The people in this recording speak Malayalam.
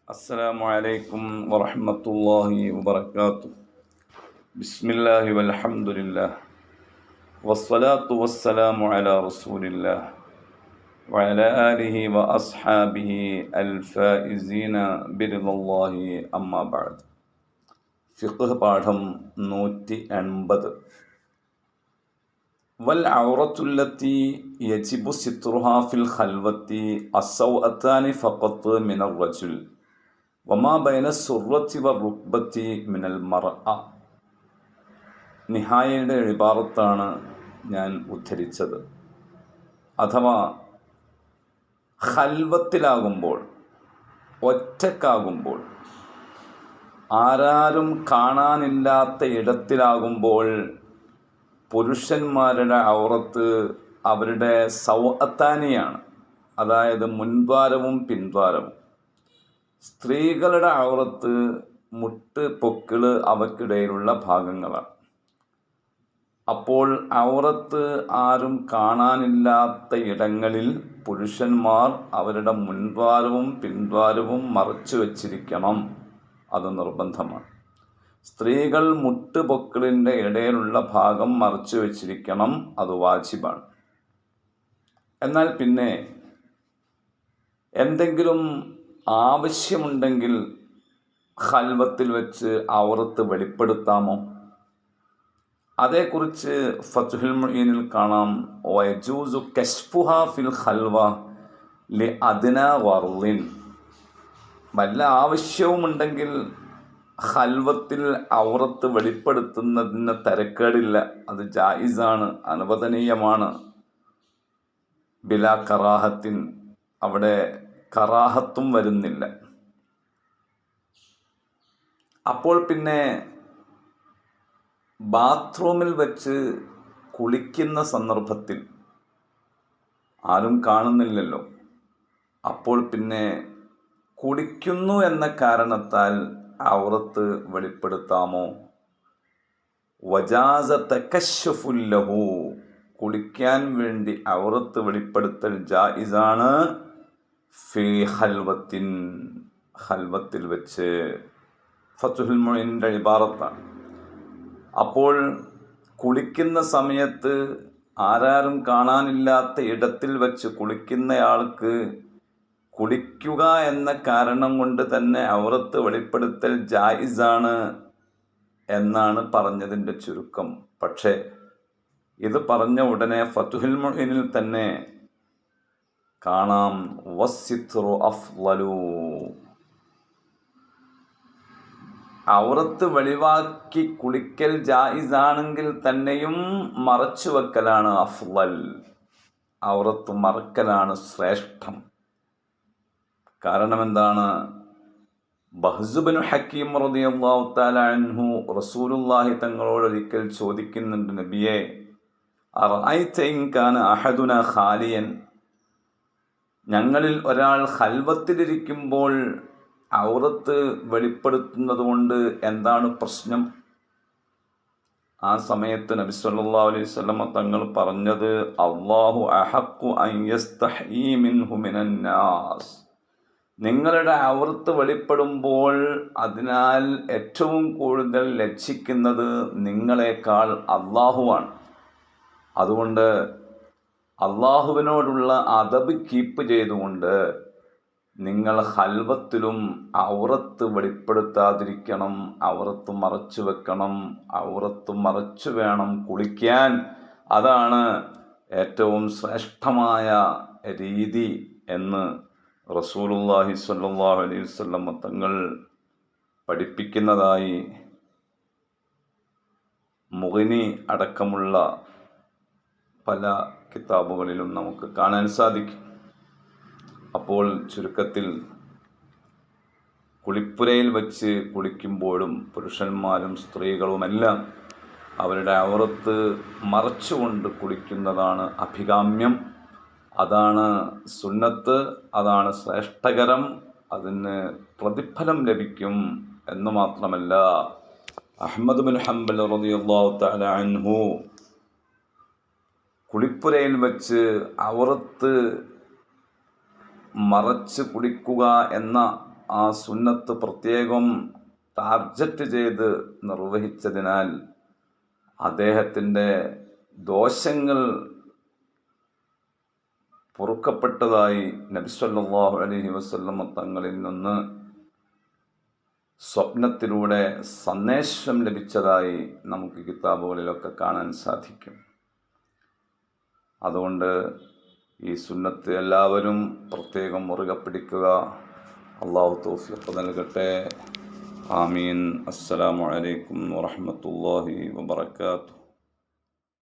السلام عليكم ورحمة الله وبركاته. بسم الله والحمد لله والصلاة والسلام على رسول الله وعلى آله وأصحابه الفائزين برضا الله أما بعد. ഫിഖ് പാഠം 180. വൽ ഔറത്തുല്ലത്തി യജിബു സിത്റുഹാ ഫിൽ ഖൽവത്തി അസ്സൗഅത്താനി ഫഖത്ത് മിനർ റജുൽ വമാ ബൈന സുർറത്തി വറുക്ബത്തി മിനൽ മർഅ. നിഹായയുടെ ഇബാറത്താണ് ഞാൻ ഉദ്ധരിച്ചത്. അഥവാ ഖൽവത്തിലാകുമ്പോൾ, ഒറ്റക്കാകുമ്പോൾ, ആരാരും കാണാനില്ലാത്ത ഇടത്തിലാകുമ്പോൾ പുരുഷന്മാരുടെ ഔറത്ത് അവരുടെ സൗഅത്താനിയാണ്, അതായത് മുൻദ്വാരവും പിൻദ്വാരവും. സ്ത്രീകളുടെ ഔറത്ത് മുട്ട്, പൊക്കിള് അവക്കിടയിലുള്ള ഭാഗങ്ങളാണ്. അപ്പോൾ ഔറത്ത് ആരും കാണാനില്ലാത്ത ഇടങ്ങളിൽ പുരുഷന്മാർ അവരുടെ മുൻദ്വാരവും പിൻദ്വാരവും മറച്ചു വച്ചിരിക്കണം. അത് നിർബന്ധമാണ്. സ്ത്രീകൾ മുട്ട് പൊക്കിളിൻ്റെ ഇടയിലുള്ള ഭാഗം മറച്ചു വച്ചിരിക്കണം. അത് വാജിബാണ്. എന്നാൽ പിന്നെ എന്തെങ്കിലും ആവശ്യമുണ്ടെങ്കിൽ ഖൽവത്തിൽ വെച്ച് ഔറത്ത് വെളിപ്പെടുത്താമോ? അതേക്കുറിച്ച് ഫത്ഹുൽ മുഈനിൽ കാണാം, വയജൂസു കശ്ഫുഹാ ഫിൽ ഖൽവ ലി അദ്നാ വർളിൻ. വല്ല ആവശ്യവുമുണ്ടെങ്കിൽ ഖൽവത്തിൽ ഔറത്ത് വെളിപ്പെടുത്തുന്നതിന് തരക്കേടില്ല. അത് ജായിസാണ്, അനുവദനീയമാണ്. ബിലാ കറാഹത്തിൻ, അവിടെ കറാഹത്തും വരുന്നില്ല. അപ്പോൾ പിന്നെ ബാത്റൂമിൽ വെച്ച് കുളിക്കുന്ന സന്ദർഭത്തിൽ ആരും കാണുന്നില്ലല്ലോ. അപ്പോൾ പിന്നെ കുളിക്കുന്നു എന്ന കാരണത്താൽ ഔറത്ത് വെളിപ്പെടുത്താമോ? വജാസ തകശ്ശുഫുൽ ലഹു, കുളിക്കാൻ വേണ്ടി ഔറത്ത് വെളിപ്പെടുത്തൽ ജായിസാണ്. ഫി ഖൽവത്തിൻ, ഖൽവത്തിൽ വെച്ച്. ഫത്ഹുൽ മുഈനിൻ്റെ ഇബാറത്താണ്. അപ്പോൾ കുളിക്കുന്ന സമയത്ത് ആരാരും കാണാനില്ലാത്ത ഇടത്തിൽ വെച്ച് കുളിക്കുന്നയാൾക്ക് കുളിക്കുക എന്ന കാരണം കൊണ്ട് തന്നെ ഔറത്ത് വെളിപ്പെടുത്തൽ ജായിസാണ് എന്നാണ് പറഞ്ഞതിൻ്റെ ചുരുക്കം. പക്ഷേ ഇത് പറഞ്ഞ ഉടനെ ഫത്ഹുൽ മുഈനിൽ തന്നെ കാണാം, വസ്സിത്റു അഫ്ളലു, ഔറത്ത് വെളിവാക്കി കുളിക്കൽ ജായിസാണെങ്കിൽ തന്നെയും മറച്ചു വെക്കലാണ് അഫ്ളൽ, ഔറത്ത് മറക്കലാണ് ശ്രേഷ്ഠം. കാരണം എന്താണ്? ബഹ്സ് ബിൻ ഹക്കീം റളിയല്ലാഹു തആല അൻഹു റസൂലുള്ളാഹി തങ്ങളോട് ഒരിക്കൽ ചോദിക്കുന്നുണ്ട്, നബിയെ, അറഅയ്ത ഇൻ കാന അഹദുനാ ഖാലിയൻ, ഞങ്ങളിൽ ഒരാൾ ഖൽവത്തിലിരിക്കുമ്പോൾ ഔറത്ത് വെളിപ്പെടുത്തുന്നത് കൊണ്ട് എന്താണ് പ്രശ്നം? ആ സമയത്ത് നബി സല്ലല്ലാഹു അലൈഹി വസല്ലം തങ്ങൾ പറഞ്ഞത്, അല്ലാഹു അഹഖു അൻ യസ്തഹീ മിൻഹു മിനൻ നാസ്, നിങ്ങളുടെ ഔറത്ത് വെളിപ്പെടുമ്പോൾ അതിനാൽ ഏറ്റവും കൂടുതൽ ലജ്ജിക്കുന്നത് നിങ്ങളെക്കാൾ അല്ലാഹുവാണ്. അതുകൊണ്ട് അല്ലാഹുവിനോടുള്ള അദബ് കീപ്പ് ചെയ്തുകൊണ്ട് നിങ്ങൾ ഖൽവത്തിലും ഔറത്ത് വെളിപ്പെടുത്താതിരിക്കണം, ഔറത്ത് മറച്ചു വെക്കണം, ഔറത്ത് മറച്ചു വേണം കുളിക്കാൻ. അതാണ് ഏറ്റവും ശ്രേഷ്ഠമായ രീതി എന്ന് റസൂലുള്ളാഹി സ്വല്ലല്ലാഹു അലൈഹി വസല്ലം തങ്ങൾ പഠിപ്പിക്കുന്നതായി മുഗ്നി അടക്കമുള്ള പല കിതാബുകളിലും നമുക്ക് കാണാൻ സാധിക്കും. അപ്പോൾ ചുരുക്കത്തിൽ കുളിപ്പുരയിൽ വച്ച് കുളിക്കുമ്പോഴും പുരുഷന്മാരും സ്ത്രീകളുമെല്ലാം അവരുടെ ഔറത്ത് മറച്ചുകൊണ്ട് കുളിക്കുന്നതാണ് അഭികാമ്യം. അതാണ് സുന്നത്ത്, അതാണ് ശ്രേഷ്ഠകരം, അതിന് പ്രതിഫലം ലഭിക്കും. എന്ന് മാത്രമല്ല, അഹ്മദ് ബിൻ ഹംബൽ റളിയല്ലാഹു തആല അൻഹു കുളിപ്പുരയിൽ വച്ച് ഔറത്ത് മറച്ച് കുടിക്കുക എന്ന ആ സുന്നത്ത് പ്രത്യേകം ടാർജറ്റ് ചെയ്ത് നിർവഹിച്ചതിനാൽ അദ്ദേഹത്തിൻ്റെ ദോഷങ്ങൾ പൊറുക്കപ്പെട്ടതായി നബി സല്ലല്ലാഹു അലൈഹി വസല്ലം തങ്ങളിൽ നിന്ന് സ്വപ്നത്തിലൂടെ സന്ദേശം ലഭിച്ചതായി നമുക്ക് കിതാബുകളിലൊക്കെ കാണാൻ സാധിക്കും. അതുകൊണ്ട് ഈ സുന്നത്ത് എല്ലാവരും പ്രത്യേകം മുറുകെ പിടിക്കുക. അള്ളാഹു തൗഫീഖ് നൽകട്ടെ. ആമീൻ. അസ്സലാമു അലൈക്കും വറഹ്മത്തുള്ളാഹി വബറകാതുഹു.